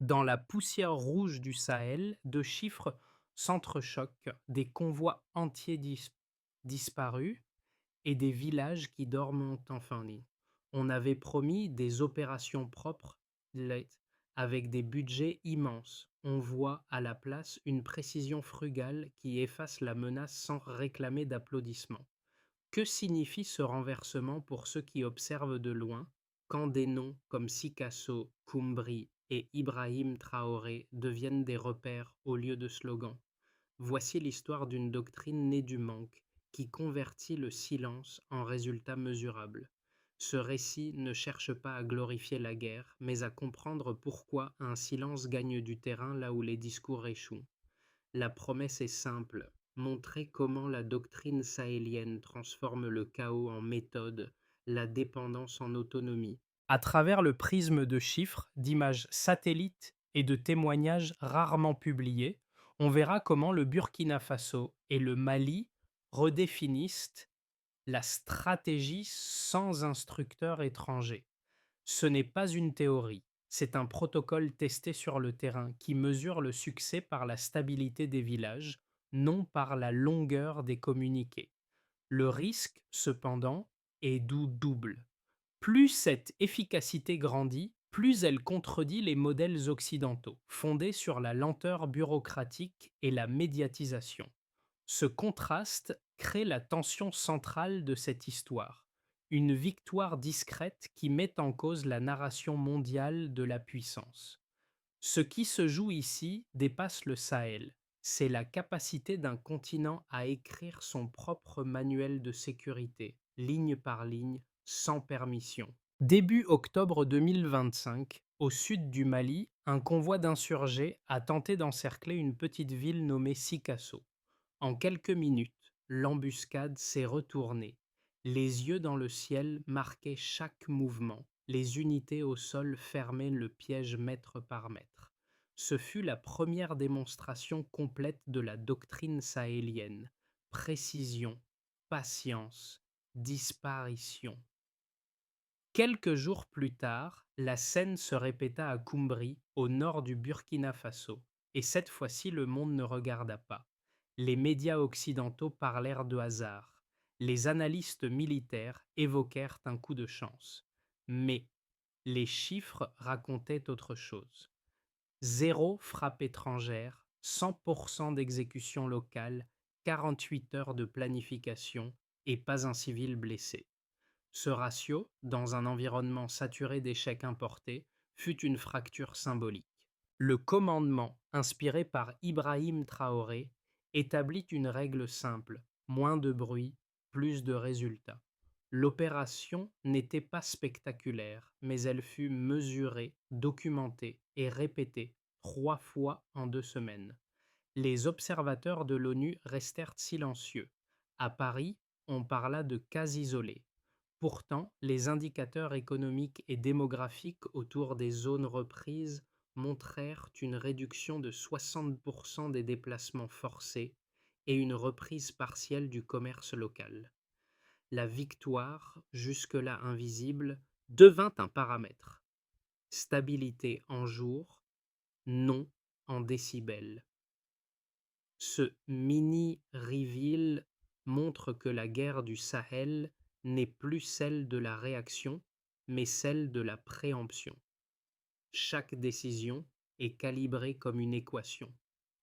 Dans la poussière rouge du Sahel, deux chiffres s'entrechoquent, des convois entiers disparus et des villages qui dorment enfin ligne. On avait promis des opérations propres avec des budgets immenses. On voit à la place une précision frugale qui efface la menace sans réclamer d'applaudissements. Que signifie ce renversement pour ceux qui observent de loin, quand des noms comme Sikasso, Koumbri et Ibrahim Traoré deviennent des repères au lieu de slogans? Voici l'histoire d'une doctrine née du manque, qui convertit le silence en résultat mesurable. Ce récit ne cherche pas à glorifier la guerre, mais à comprendre pourquoi un silence gagne du terrain là où les discours échouent. La promesse est simple: montrer comment la doctrine sahélienne transforme le chaos en méthode, la dépendance en autonomie. À travers le prisme de chiffres, d'images satellites et de témoignages rarement publiés, on verra comment le Burkina Faso et le Mali redéfinissent la stratégie sans instructeur étranger. Ce n'est pas une théorie, c'est un protocole testé sur le terrain qui mesure le succès par la stabilité des villages, non par la longueur des communiqués. Le risque, cependant, est double. Plus cette efficacité grandit, plus elle contredit les modèles occidentaux, fondés sur la lenteur bureaucratique et la médiatisation. Ce contraste crée la tension centrale de cette histoire, une victoire discrète qui met en cause la narration mondiale de la puissance. Ce qui se joue ici dépasse le Sahel, c'est la capacité d'un continent à écrire son propre manuel de sécurité, ligne par ligne, sans permission. Début octobre 2025, au sud du Mali, un convoi d'insurgés a tenté d'encercler une petite ville nommée Sikasso. En quelques minutes, l'embuscade s'est retournée. Les yeux dans le ciel marquaient chaque mouvement, les unités au sol fermaient le piège mètre par mètre. Ce fut la première démonstration complète de la doctrine sahélienne: précision, patience, disparition. Quelques jours plus tard, la scène se répéta à Koumbri, au nord du Burkina Faso, et cette fois-ci le monde ne regarda pas. Les médias occidentaux parlèrent de hasard. Les analystes militaires évoquèrent un coup de chance. Mais les chiffres racontaient autre chose. Zéro frappe étrangère, 100% d'exécution locale, 48 heures de planification et pas un civil blessé. Ce ratio, dans un environnement saturé d'échecs importés, fut une fracture symbolique. Le commandement, inspiré par Ibrahim Traoré, établit une règle simple: moins de bruit, plus de résultats. L'opération n'était pas spectaculaire, mais elle fut mesurée, documentée et répétée 3 fois en 2 semaines. Les observateurs de l'ONU restèrent silencieux. À Paris, on parla de cas isolés. Pourtant, les indicateurs économiques et démographiques autour des zones reprises montrèrent une réduction de 60% des déplacements forcés et une reprise partielle du commerce local. La victoire, jusque-là invisible, devint un paramètre. Stabilité en jours, non en décibels. Ce mini-reveal montre que la guerre du Sahel n'est plus celle de la réaction, mais celle de la préemption. Chaque décision est calibrée comme une équation: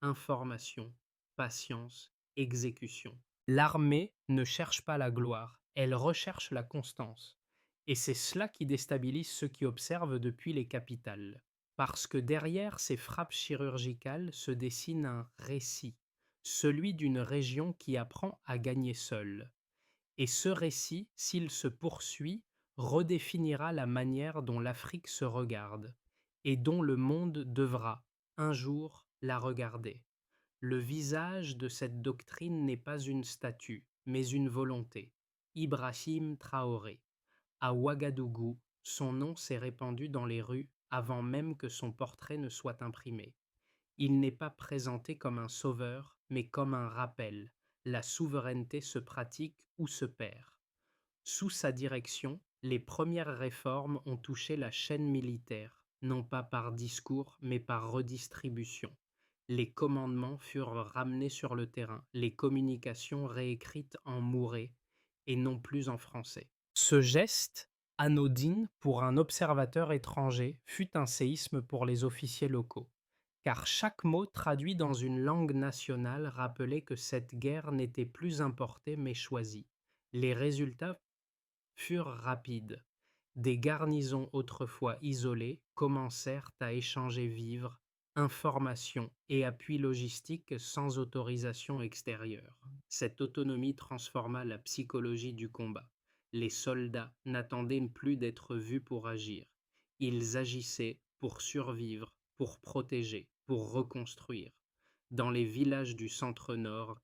information, patience, exécution. L'armée ne cherche pas la gloire, elle recherche la constance. Et c'est cela qui déstabilise ceux qui observent depuis les capitales. Parce que derrière ces frappes chirurgicales se dessine un récit, celui d'une région qui apprend à gagner seule. Et ce récit, s'il se poursuit, redéfinira la manière dont l'Afrique se regarde, et dont le monde devra, un jour, la regarder. Le visage de cette doctrine n'est pas une statue, mais une volonté: Ibrahim Traoré. À Ouagadougou, son nom s'est répandu dans les rues avant même que son portrait ne soit imprimé. Il n'est pas présenté comme un sauveur, mais comme un rappel: la souveraineté se pratique ou se perd. Sous sa direction, les premières réformes ont touché la chaîne militaire, non pas par discours, mais par redistribution. Les commandements furent ramenés sur le terrain, les communications réécrites en mouré et non plus en français. Ce geste, anodin pour un observateur étranger, fut un séisme pour les officiers locaux, car chaque mot traduit dans une langue nationale rappelait que cette guerre n'était plus importée mais choisie. Les résultats furent rapides. Des garnisons autrefois isolées commencèrent à échanger vivres, informations et appuis logistiques sans autorisation extérieure. Cette autonomie transforma la psychologie du combat. Les soldats n'attendaient plus d'être vus pour agir. Ils agissaient pour survivre, pour protéger, pour reconstruire. Dans les villages du centre-nord,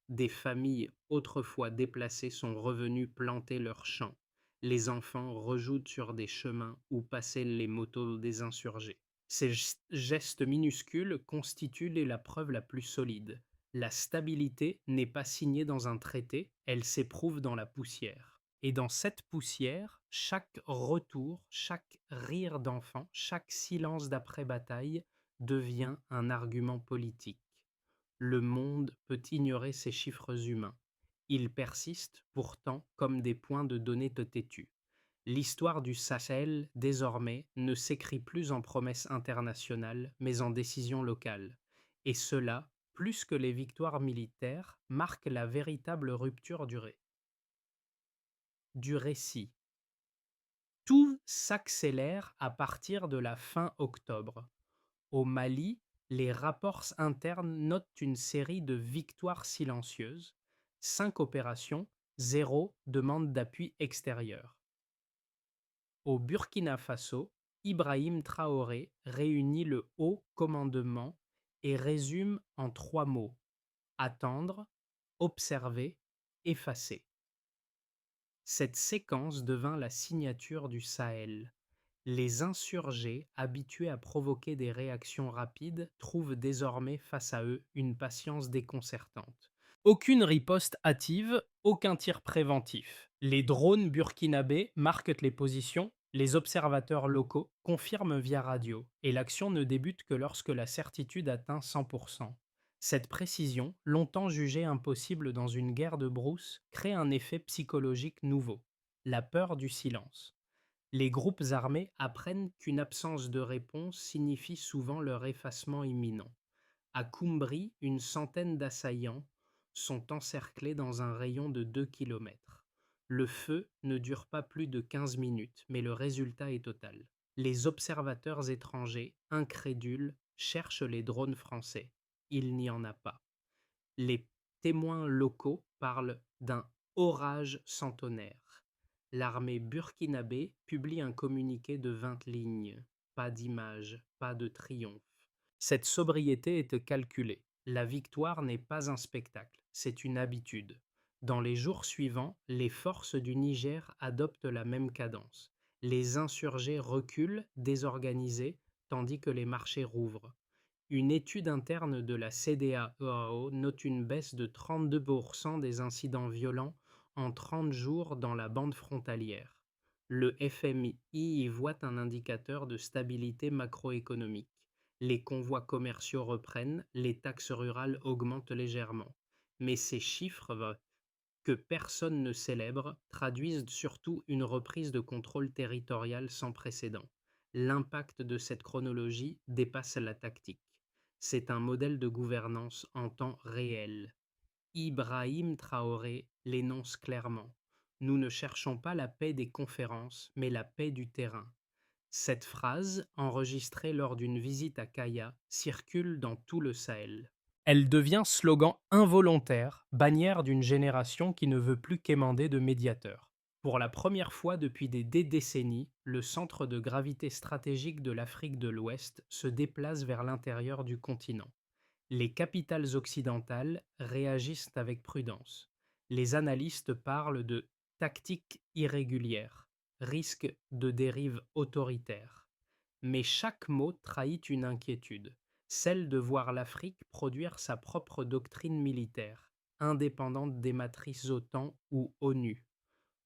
des familles autrefois déplacées sont revenues planter leurs champs. Les enfants rejouent sur des chemins où passaient les motos des insurgés. Ces gestes minuscules constituent la preuve la plus solide. La stabilité n'est pas signée dans un traité, elle s'éprouve dans la poussière. Et dans cette poussière, chaque retour, chaque rire d'enfant, chaque silence d'après-bataille devient un argument politique. Le monde peut ignorer ces chiffres humains. Ils persistent pourtant comme des points de données têtus. L'histoire du Sahel, désormais, ne s'écrit plus en promesses internationales, mais en décisions locales. Et cela, plus que les victoires militaires, marque la véritable rupture du récit. Tout s'accélère à partir de la fin octobre. Au Mali, les rapports internes notent une série de victoires silencieuses, 5 opérations, 0 demande d'appui extérieur. Au Burkina Faso, Ibrahim Traoré réunit le haut commandement et résume en 3 mots: attendre, observer, effacer. Cette séquence devint la signature du Sahel. Les insurgés, habitués à provoquer des réactions rapides, trouvent désormais face à eux une patience déconcertante. Aucune riposte hâtive, aucun tir préventif. Les drones burkinabés marquent les positions, les observateurs locaux confirment via radio, et l'action ne débute que lorsque la certitude atteint 100%. Cette précision, longtemps jugée impossible dans une guerre de brousse, crée un effet psychologique nouveau: la peur du silence. Les groupes armés apprennent qu'une absence de réponse signifie souvent leur effacement imminent. À Koumbri, une centaine d'assaillants sont encerclés dans un rayon de 2 kilomètres. Le feu ne dure pas plus de 15 minutes, mais le résultat est total. Les observateurs étrangers, incrédules, cherchent les drones français. Il n'y en a pas. Les témoins locaux parlent d'un orage centenaire. L'armée burkinabé publie un communiqué de 20 lignes. Pas d'image, pas de triomphe. Cette sobriété est calculée. La victoire n'est pas un spectacle, c'est une habitude. Dans les jours suivants, les forces du Niger adoptent la même cadence. Les insurgés reculent, désorganisés, tandis que les marchés rouvrent. Une étude interne de la CEDEAO note une baisse de 32% des incidents violents en 30 jours dans la bande frontalière. Le FMI y voit un indicateur de stabilité macroéconomique. Les convois commerciaux reprennent, les taxes rurales augmentent légèrement. Mais ces chiffres, que personne ne célèbre, traduisent surtout une reprise de contrôle territorial sans précédent. L'impact de cette chronologie dépasse la tactique. C'est un modèle de gouvernance en temps réel. Ibrahim Traoré l'énonce clairement: nous ne cherchons pas la paix des conférences, mais la paix du terrain. Cette phrase, enregistrée lors d'une visite à Kaya, circule dans tout le Sahel. Elle devient slogan involontaire, bannière d'une génération qui ne veut plus quémander de médiateur. Pour la première fois depuis des décennies, le centre de gravité stratégique de l'Afrique de l'Ouest se déplace vers l'intérieur du continent. Les capitales occidentales réagissent avec prudence. Les analystes parlent de tactique irrégulière, risque de dérive autoritaire. Mais chaque mot trahit une inquiétude, celle de voir l'Afrique produire sa propre doctrine militaire, indépendante des matrices OTAN ou ONU.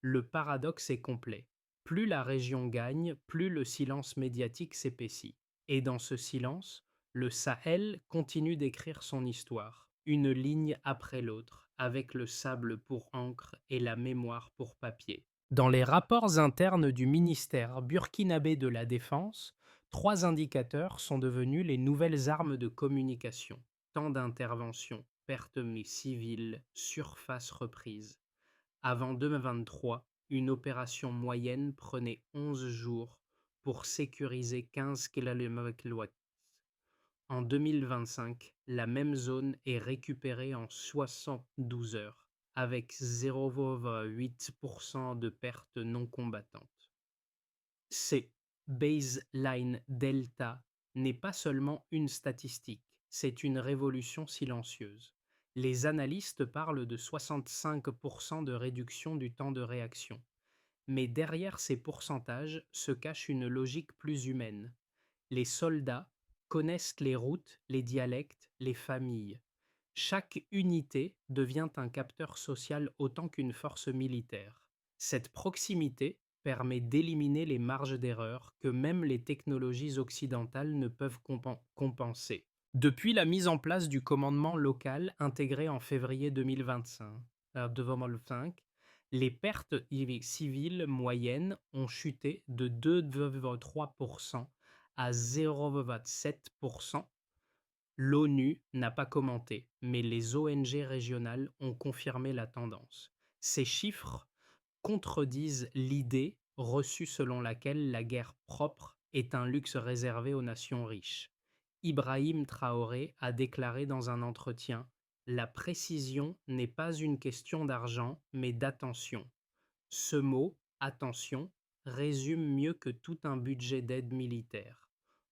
Le paradoxe est complet. Plus la région gagne, plus le silence médiatique s'épaissit. Et dans ce silence, le Sahel continue d'écrire son histoire, une ligne après l'autre, avec le sable pour encre et la mémoire pour papier. Dans les rapports internes du ministère burkinabé de la Défense, trois indicateurs sont devenus les nouvelles armes de communication: temps d'intervention, pertes civiles, surface reprise. Avant 2023, une opération moyenne prenait 11 jours pour sécuriser 15 km. En 2025, la même zone est récupérée en 72 heures, avec 0,8% de pertes non combattantes. C'est baseline delta n'est pas seulement une statistique, c'est une révolution silencieuse. Les analystes parlent de 65% de réduction du temps de réaction. Mais derrière ces pourcentages se cache une logique plus humaine. Les soldats connaissent les routes, les dialectes, les familles. Chaque unité devient un capteur social autant qu'une force militaire. Cette proximité permet d'éliminer les marges d'erreur que même les technologies occidentales ne peuvent compenser. Depuis la mise en place du commandement local intégré en février 2025, les pertes civiles moyennes ont chuté de 2,3% à 0,7%. L'ONU n'a pas commenté, mais les ONG régionales ont confirmé la tendance. Ces chiffres contredisent l'idée reçue selon laquelle la guerre propre est un luxe réservé aux nations riches. Ibrahim Traoré a déclaré dans un entretien: «La précision n'est pas une question d'argent, mais d'attention.» Ce mot, attention, résume mieux que tout un budget d'aide militaire.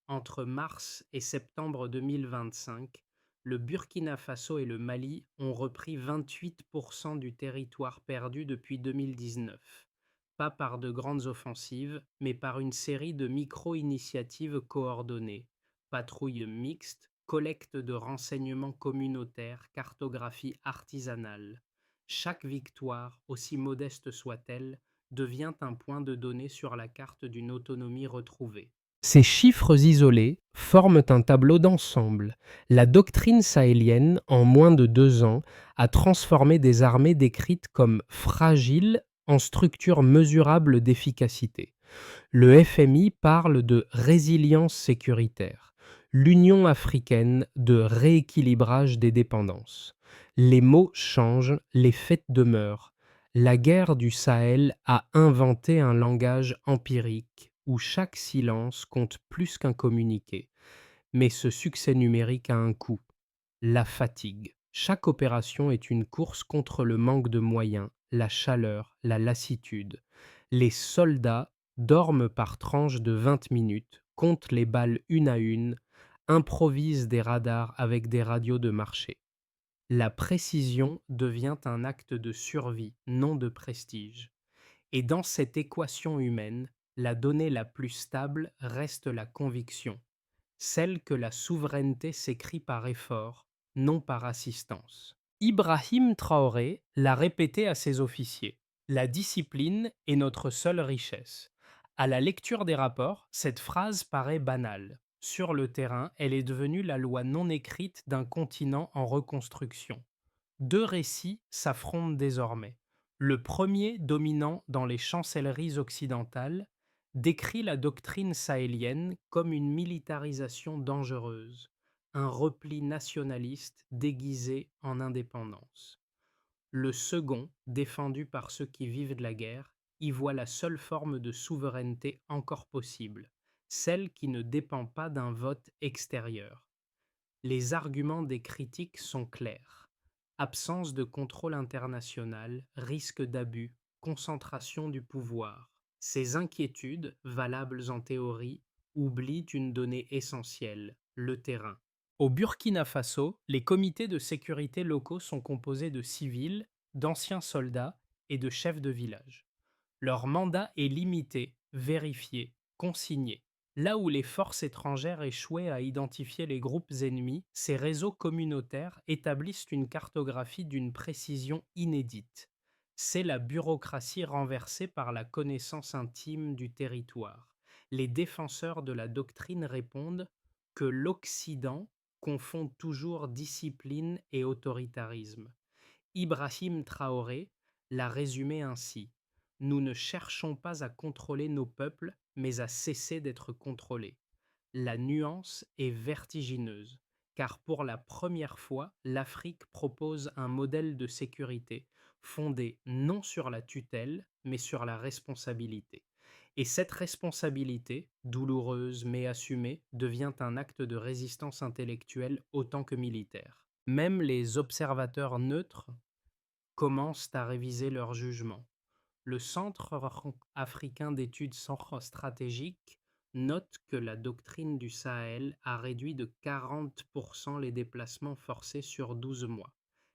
Entre mars et septembre 2025, le Burkina Faso et le Mali ont repris 28% du territoire perdu depuis 2019. Pas par de grandes offensives, mais par une série de micro-initiatives coordonnées: patrouilles mixtes, collecte de renseignements communautaires, cartographie artisanale. Chaque victoire, aussi modeste soit-elle, devient un point de données sur la carte d'une autonomie retrouvée. Ces chiffres isolés forment un tableau d'ensemble. La doctrine sahélienne, en moins de 2 ans, a transformé des armées décrites comme fragiles en structures mesurables d'efficacité. Le FMI parle de résilience sécuritaire, l'Union africaine de rééquilibrage des dépendances. Les mots changent, les faits demeurent. La guerre du Sahel a inventé un langage empirique où chaque silence compte plus qu'un communiqué. Mais ce succès numérique a un coût: la fatigue. Chaque opération est une course contre le manque de moyens, la chaleur, la lassitude. Les soldats dorment par tranches de 20 minutes, comptent les balles une à une, improvisent des radars avec des radios de marché. La précision devient un acte de survie, non de prestige. Et dans cette équation humaine, la donnée la plus stable reste la conviction, celle que la souveraineté s'écrit par effort, non par assistance. Ibrahim Traoré l'a répété à ses officiers: «La discipline est notre seule richesse.» À la lecture des rapports, cette phrase paraît banale. Sur le terrain, elle est devenue la loi non écrite d'un continent en reconstruction. Deux récits s'affrontent désormais. Le premier, dominant dans les chancelleries occidentales, décrit la doctrine sahélienne comme une militarisation dangereuse, un repli nationaliste déguisé en indépendance. Le second, défendu par ceux qui vivent de la guerre, y voit la seule forme de souveraineté encore possible, celle qui ne dépend pas d'un vote extérieur. Les arguments des critiques sont clairs: absence de contrôle international, risque d'abus, concentration du pouvoir. Ces inquiétudes, valables en théorie, oublient une donnée essentielle: le terrain. Au Burkina Faso, les comités de sécurité locaux sont composés de civils, d'anciens soldats et de chefs de village. Leur mandat est limité, vérifié, consigné. Là où les forces étrangères échouaient à identifier les groupes ennemis, ces réseaux communautaires établissent une cartographie d'une précision inédite. C'est la bureaucratie renversée par la connaissance intime du territoire. Les défenseurs de la doctrine répondent que l'Occident confond toujours discipline et autoritarisme. Ibrahim Traoré l'a résumé ainsi: nous ne cherchons pas à contrôler nos peuples, mais à cesser d'être contrôlés. La nuance est vertigineuse, car pour la première fois, l'Afrique propose un modèle de sécurité fondé non sur la tutelle, mais sur la responsabilité. Et cette responsabilité, douloureuse mais assumée, devient un acte de résistance intellectuelle autant que militaire. Même les observateurs neutres commencent à réviser leur jugement. Le Centre africain d'études stratégiques note que la doctrine du Sahel a réduit de 40% les déplacements forcés sur 12 mois.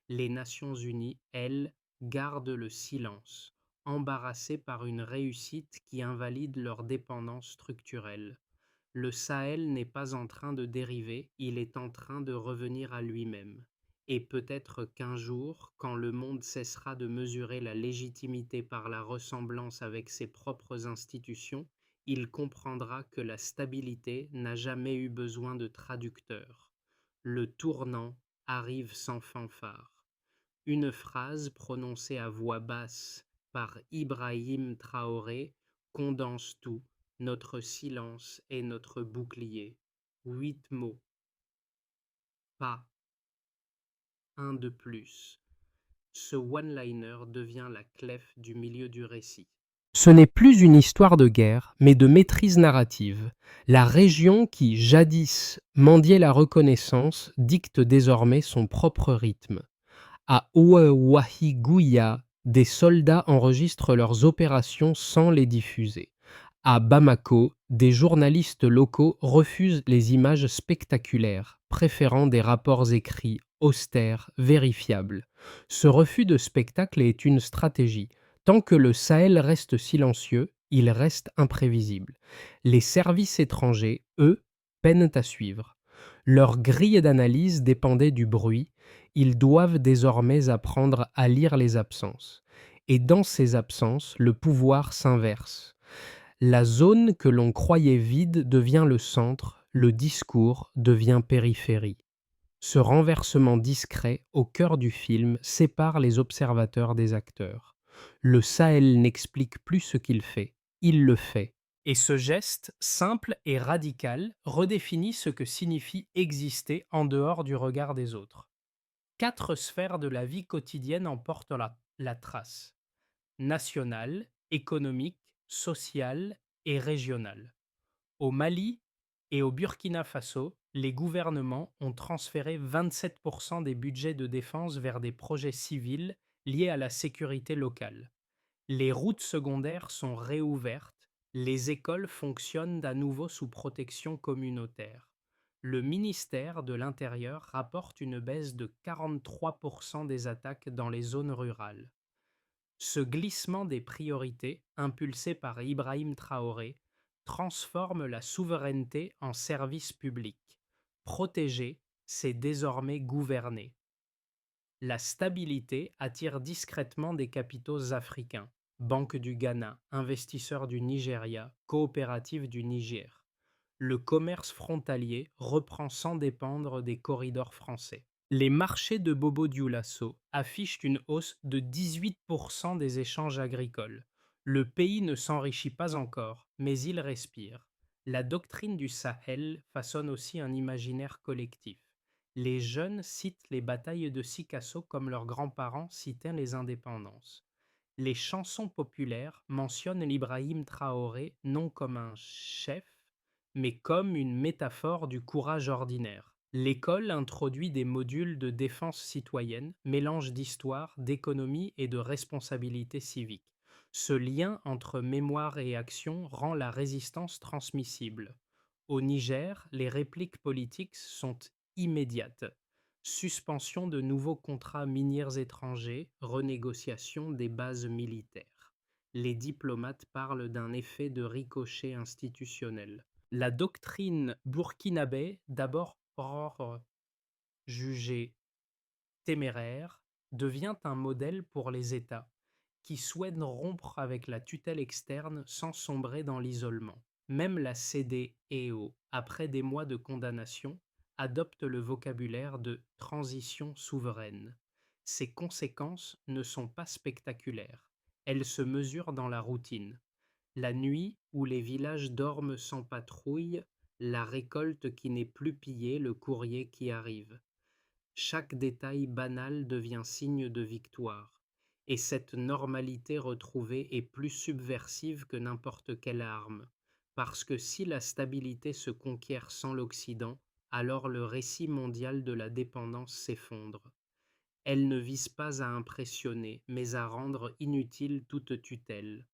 Les Nations unies, elles, gardent le silence, embarrassées par une réussite qui invalide leur dépendance structurelle. Le Sahel n'est pas en train de dériver, il est en train de revenir à lui-même. Et peut-être qu'un jour, quand le monde cessera de mesurer la légitimité par la ressemblance avec ses propres institutions, il comprendra que la stabilité n'a jamais eu besoin de traducteur. Le tournant arrive sans fanfare. Une phrase prononcée à voix basse par Ibrahim Traoré condense tout: notre silence est notre bouclier. 8 mots, pas un de plus. Ce one-liner devient la clef du milieu du récit. Ce n'est plus une histoire de guerre, mais de maîtrise narrative. La région qui, jadis, mendiait la reconnaissance, dicte désormais son propre rythme. À Ouahigouya, des soldats enregistrent leurs opérations sans les diffuser. À Bamako, des journalistes locaux refusent les images spectaculaires, préférant des rapports écrits, austères, vérifiables. Ce refus de spectacle est une stratégie. Tant que le Sahel reste silencieux, il reste imprévisible. Les services étrangers, eux, peinent à suivre. Leur grille d'analyse dépendait du bruit, ils doivent désormais apprendre à lire les absences. Et dans ces absences, le pouvoir s'inverse. La zone que l'on croyait vide devient le centre, le discours devient périphérie. Ce renversement discret, au cœur du film, sépare les observateurs des acteurs. Le Sahel n'explique plus ce qu'il fait, il le fait. Et ce geste, simple et radical, redéfinit ce que signifie exister en dehors du regard des autres. 4 sphères de la vie quotidienne en portent la trace: nationale, économique, sociale et régionale. Au Mali et au Burkina Faso, les gouvernements ont transféré 27% des budgets de défense vers des projets civils liés à la sécurité locale. Les routes secondaires sont réouvertes, les écoles fonctionnent à nouveau sous protection communautaire. Le ministère de l'Intérieur rapporte une baisse de 43% des attaques dans les zones rurales. Ce glissement des priorités, impulsé par Ibrahim Traoré, transforme la souveraineté en service public. Protéger, c'est désormais gouverner. La stabilité attire discrètement des capitaux africains: Banque du Ghana, investisseurs du Nigeria, coopératives du Niger. Le commerce frontalier reprend sans dépendre des corridors français. Les marchés de Bobo Dioulasso affichent une hausse de 18% des échanges agricoles. Le pays ne s'enrichit pas encore, mais il respire. La doctrine du Sahel façonne aussi un imaginaire collectif. Les jeunes citent les batailles de Sikasso comme leurs grands-parents citaient les indépendances. Les chansons populaires mentionnent l'Ibrahim Traoré non comme un chef, mais comme une métaphore du courage ordinaire. L'école introduit des modules de défense citoyenne, mélange d'histoire, d'économie et de responsabilité civique. Ce lien entre mémoire et action rend la résistance transmissible. Au Niger, les répliques politiques sont immédiates: suspension de nouveaux contrats miniers étrangers, renégociation des bases militaires. Les diplomates parlent d'un effet de ricochet institutionnel. La doctrine burkinabé, d'abord jugée téméraire, devient un modèle pour les États qui souhaitent rompre avec la tutelle externe sans sombrer dans l'isolement. Même la CDEO, après des mois de condamnation, adopte le vocabulaire de transition souveraine. Ses conséquences ne sont pas spectaculaires. Elles se mesurent dans la routine. La nuit où les villages dorment sans patrouille, la récolte qui n'est plus pillée, le courrier qui arrive. Chaque détail banal devient signe de victoire, et cette normalité retrouvée est plus subversive que n'importe quelle arme, parce que si la stabilité se conquiert sans l'Occident, alors le récit mondial de la dépendance s'effondre. Elle ne vise pas à impressionner, mais à rendre inutile toute tutelle.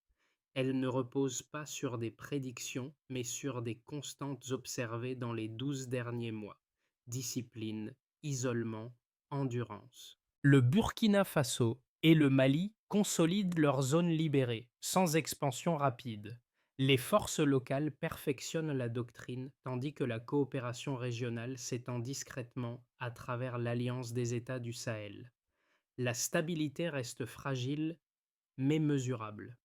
Elle ne repose pas sur des prédictions, mais sur des constantes observées dans les 12 derniers mois. Discipline, isolement, endurance. Le Burkina Faso et le Mali consolident leurs zones libérées, sans expansion rapide. Les forces locales perfectionnent la doctrine, tandis que la coopération régionale s'étend discrètement à travers l'Alliance des États du Sahel. La stabilité reste fragile, mais mesurable.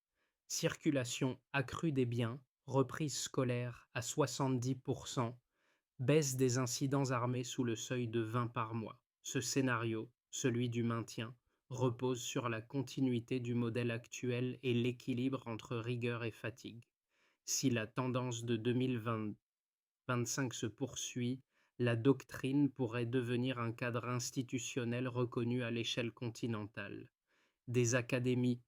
Circulation accrue des biens, reprise scolaire à 70%, baisse des incidents armés sous le seuil de 20 par mois. Ce scénario, celui du maintien, repose sur la continuité du modèle actuel et l'équilibre entre rigueur et fatigue. Si la tendance de 2025 se poursuit, la doctrine pourrait devenir un cadre institutionnel reconnu à l'échelle continentale. Des académies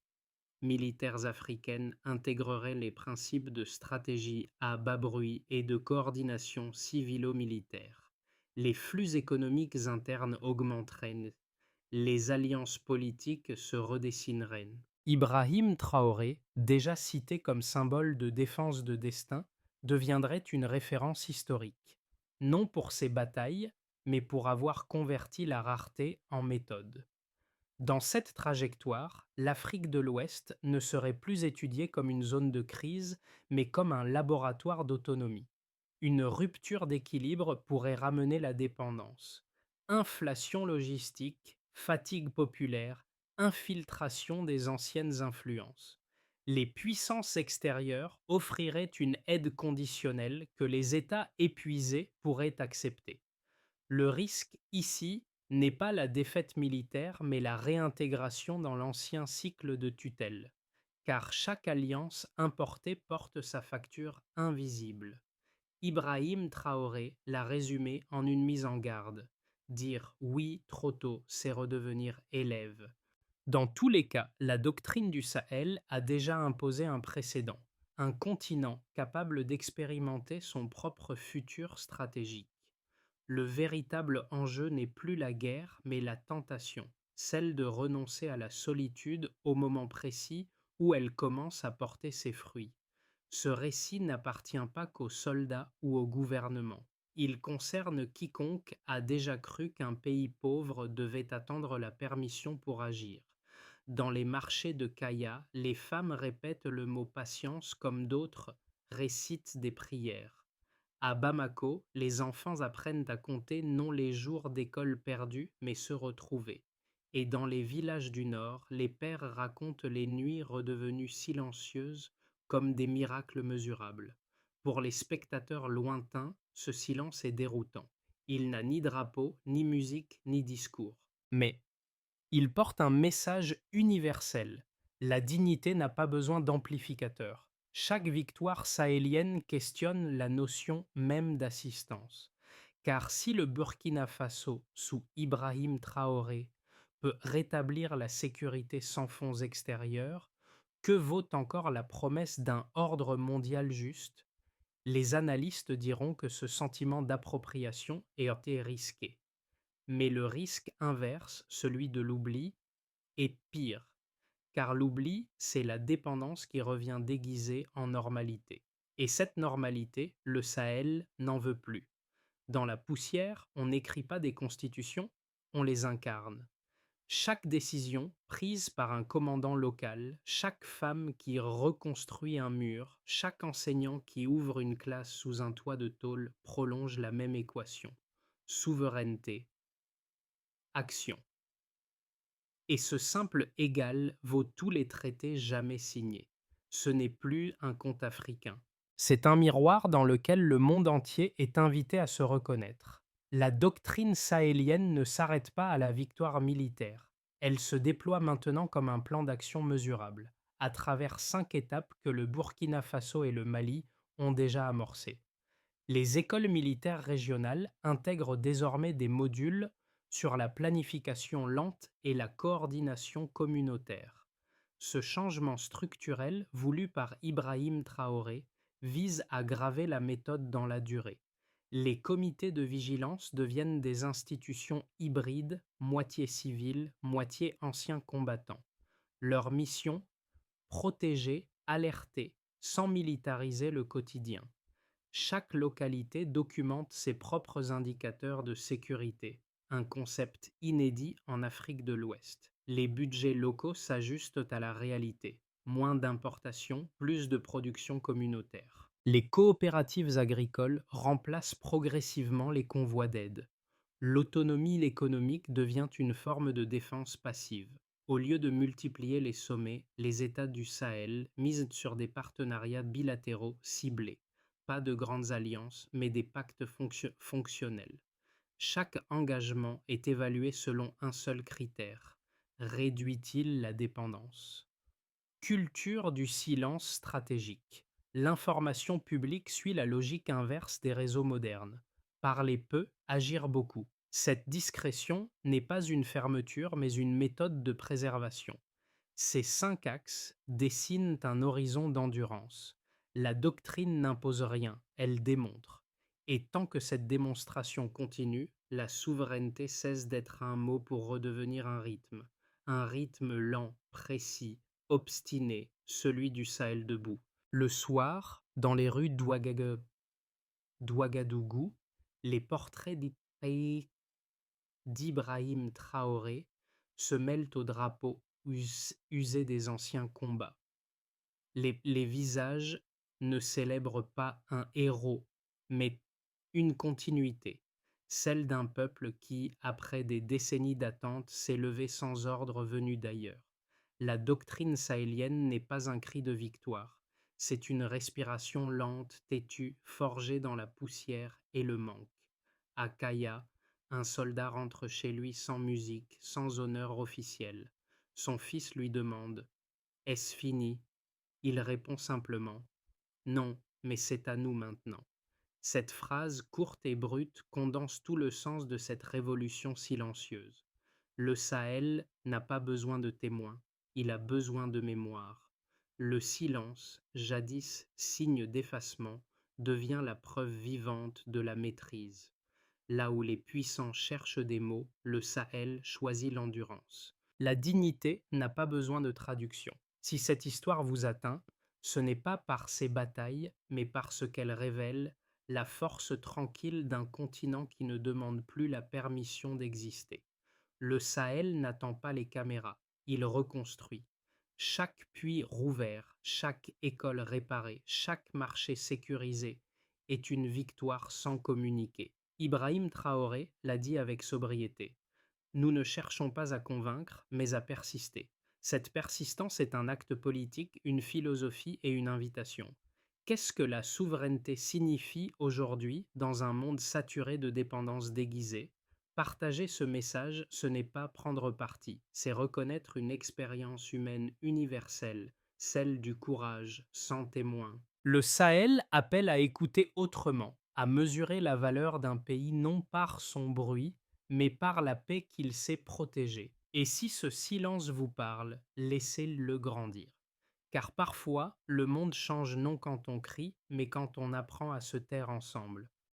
militaires africaines intégreraient les principes de stratégie à bas bruit et de coordination civilo-militaire. Les flux économiques internes augmenteraient, les alliances politiques se redessineraient. Ibrahim Traoré, déjà cité comme symbole de défense de destin, deviendrait une référence historique, non pour ses batailles, mais pour avoir converti la rareté en méthode. Dans cette trajectoire, l'Afrique de l'Ouest ne serait plus étudiée comme une zone de crise, mais comme un laboratoire d'autonomie. Une rupture d'équilibre pourrait ramener la dépendance. Inflation logistique, fatigue populaire, infiltration des anciennes influences. Les puissances extérieures offriraient une aide conditionnelle que les États épuisés pourraient accepter. Le risque ici n'est pas la défaite militaire, mais la réintégration dans l'ancien cycle de tutelle, car chaque alliance importée porte sa facture invisible. Ibrahim Traoré l'a résumé en une mise en garde. Dire oui trop tôt, c'est redevenir élève. Dans tous les cas, la doctrine du Sahel a déjà imposé un précédent, un continent capable d'expérimenter son propre futur stratégique. Le véritable enjeu n'est plus la guerre, mais la tentation, celle de renoncer à la solitude au moment précis où elle commence à porter ses fruits. Ce récit n'appartient pas qu'aux soldats ou au gouvernement. Il concerne quiconque a déjà cru qu'un pays pauvre devait attendre la permission pour agir. Dans les marchés de Kaya, les femmes répètent le mot patience comme d'autres récitent des prières. À Bamako, les enfants apprennent à compter non les jours d'école perdus, mais se retrouver. Et dans les villages du Nord, les pères racontent les nuits redevenues silencieuses comme des miracles mesurables. Pour les spectateurs lointains, ce silence est déroutant. Il n'a ni drapeau, ni musique, ni discours. Mais il porte un message universel. La dignité n'a pas besoin d'amplificateur. Chaque victoire sahélienne questionne la notion même d'assistance. Car si le Burkina Faso, sous Ibrahim Traoré, peut rétablir la sécurité sans fonds extérieurs, que vaut encore la promesse d'un ordre mondial juste? Les analystes diront que ce sentiment d'appropriation est risqué. Mais le risque inverse, celui de l'oubli, est pire, car l'oubli, c'est la dépendance qui revient déguisée en normalité. Et cette normalité, le Sahel n'en veut plus. Dans la poussière, on n'écrit pas des constitutions, on les incarne. Chaque décision prise par un commandant local, chaque femme qui reconstruit un mur, chaque enseignant qui ouvre une classe sous un toit de tôle prolonge la même équation. Souveraineté, action. Et ce simple égal vaut tous les traités jamais signés. Ce n'est plus un conte africain. C'est un miroir dans lequel le monde entier est invité à se reconnaître. La doctrine sahélienne ne s'arrête pas à la victoire militaire. Elle se déploie maintenant comme un plan d'action mesurable, à travers 5 étapes que le Burkina Faso et le Mali ont déjà amorcées. Les écoles militaires régionales intègrent désormais des modules sur la planification lente et la coordination communautaire. Ce changement structurel voulu par Ibrahim Traoré vise à graver la méthode dans la durée. Les comités de vigilance deviennent des institutions hybrides, moitié civiles, moitié anciens combattants. Leur mission: protéger, alerter, sans militariser le quotidien. Chaque localité documente ses propres indicateurs de sécurité, un concept inédit en Afrique de l'Ouest. Les budgets locaux s'ajustent à la réalité. Moins d'importations, plus de production communautaire. Les coopératives agricoles remplacent progressivement les convois d'aide. L'autonomie économique devient une forme de défense passive. Au lieu de multiplier les sommets, les États du Sahel misent sur des partenariats bilatéraux ciblés. Pas de grandes alliances, mais des pactes fonctionnels. Chaque engagement est évalué selon un seul critère: réduit-il la dépendance? Culture du silence stratégique. L'information publique suit la logique inverse des réseaux modernes. Parler peu, agir beaucoup. Cette discrétion n'est pas une fermeture, mais une méthode de préservation. Ces 5 axes dessinent un horizon d'endurance. La doctrine n'impose rien, elle démontre. Et tant que cette démonstration continue, la souveraineté cesse d'être un mot pour redevenir un rythme. Un rythme lent, précis, obstiné, celui du Sahel debout. Le soir, dans les rues d'Ouagadougou, les portraits d'Ibrahim Traoré se mêlent aux drapeaux usés des anciens combats. Les visages ne célèbrent pas un héros, mais une continuité, celle d'un peuple qui, après des décennies d'attente, s'est levé sans ordre venu d'ailleurs. La doctrine sahélienne n'est pas un cri de victoire, c'est une respiration lente, têtue, forgée dans la poussière et le manque. À Kaya, un soldat rentre chez lui sans musique, sans honneur officiel. Son fils lui demande: Est-ce fini? Il répond simplement: Non, mais c'est à nous maintenant. Cette phrase courte et brute condense tout le sens de cette révolution silencieuse. Le Sahel n'a pas besoin de témoins, il a besoin de mémoire. Le silence, jadis signe d'effacement, devient la preuve vivante de la maîtrise. Là où les puissants cherchent des mots, le Sahel choisit l'endurance. La dignité n'a pas besoin de traduction. Si cette histoire vous atteint, ce n'est pas par ses batailles, mais par ce qu'elle révèle: la force tranquille d'un continent qui ne demande plus la permission d'exister. Le Sahel n'attend pas les caméras, il reconstruit. Chaque puits rouvert, chaque école réparée, chaque marché sécurisé est une victoire sans communiquer. Ibrahim Traoré l'a dit avec sobriété: Nous ne cherchons pas à convaincre, mais à persister. Cette persistance est un acte politique, une philosophie et une invitation. Qu'est-ce que la souveraineté signifie aujourd'hui dans un monde saturé de dépendances déguisées? Partager ce message, ce n'est pas prendre parti, c'est reconnaître une expérience humaine universelle, celle du courage, sans témoin. Le Sahel appelle à écouter autrement, à mesurer la valeur d'un pays non par son bruit, mais par la paix qu'il sait protéger. Et si ce silence vous parle, laissez-le grandir. Car parfois, le monde change non quand on crie, mais quand on apprend à se taire ensemble.